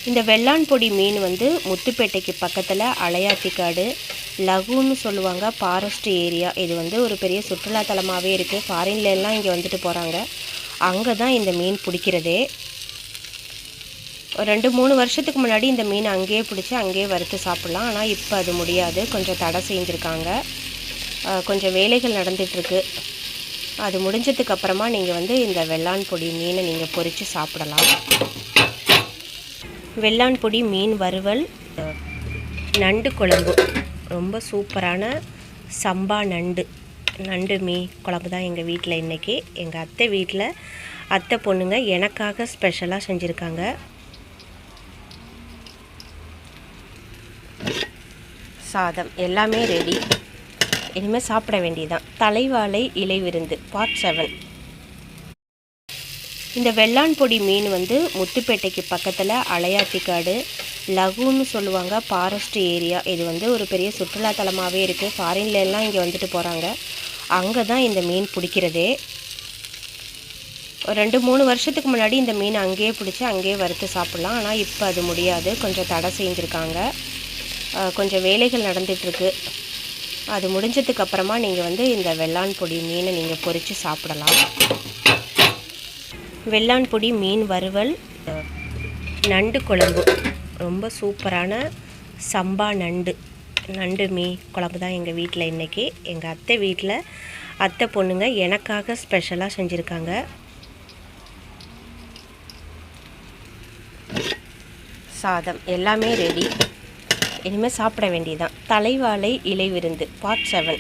இந்த வெள்ளான் பொடி மீன் வந்து முத்துப்பேட்டைக்கு பக்கத்தில் அலையாத்திக்காடு லகுன்னு சொல்லுவாங்க, ஃபாரஸ்ட் ஏரியா. இது வந்து ஒரு பெரிய சுற்றுலாத்தலமாகவே இருக்குது. ஃபாரின்ல இங்கே வந்துட்டு போகிறாங்க. அங்கே தான் இந்த மீன் பிடிக்கிறதே. ஒரு 2-3 வருஷத்துக்கு முன்னாடி இந்த மீன் அங்கேயே பிடிச்சி அங்கேயே வறுத்து சாப்பிட்லாம். ஆனால் இப்போ அது முடியாது, கொஞ்சம் தடை செஞ்சுருக்காங்க. கொஞ்சம் வேலைகள் நடந்துகிட்ருக்கு. அது முடிஞ்சதுக்கப்புறமா நீங்கள் வந்து இந்த வெள்ளான் பொடி மீனை நீங்கள் பொரித்து சாப்பிடலாம். வெள்ளான் பொடி மீன் வறுவல், நண்டு குழம்பு, ரொம்ப சூப்பரான சம்பா நண்டு மீன் குழம்பு தான் எங்கள் வீட்டில் இன்றைக்கி. எங்கள் அத்தை வீட்டில் அத்தை பொண்ணுங்க எனக்காக ஸ்பெஷலாக செஞ்சுருக்காங்க. சாதம் எல்லாமே ரெடி. இனிமேல் சாப்பிட வேண்டியதான். தலைவாழை இலை விருந்து பார்ட் 7. இந்த வெள்ளான் பொடி மீன் வந்து முத்துப்பேட்டைக்கு பக்கத்தில் அலையாத்திக்காடு லகுன்னு சொல்லுவாங்க, ஃபாரஸ்ட் ஏரியா. இது வந்து ஒரு பெரிய சுற்றுலாத்தலமாகவே இருக்குது. ஃபாரின்ல இங்கே வந்துட்டு போகிறாங்க. அங்கே தான் இந்த மீன் பிடிக்கிறதே. ஒரு 2-3 வருஷத்துக்கு முன்னாடி இந்த மீன் அங்கேயே பிடிச்சி அங்கேயே வறுத்து சாப்பிட்லாம். ஆனால் இப்போ அது முடியாது, கொஞ்சம் தடை செஞ்சுருக்காங்க. கொஞ்சம் வேலைகள் நடந்துகிட்ருக்கு. அது முடிஞ்சதுக்கப்புறமா நீங்கள் வந்து இந்த வெள்ளான் பொடி மீனை நீங்கள் பொரித்து சாப்பிடலாம். வெள்ளான் பொடி மீன் வறுவல், நண்டு குழம்பு, ரொம்ப சூப்பரான சம்பா நண்டு மீன் குழம்பு தான் எங்கள் வீட்டில் இன்றைக்கி. எங்கள் அத்தை வீட்டில் அத்தை பொண்ணுங்க எனக்காக ஸ்பெஷலாக செஞ்சுருக்காங்க. சாதம் எல்லாமே ரெடி. இனிமேல் சாப்பிட வேண்டியதான். தலைவாழை இலை விருந்து பார்ட் 7.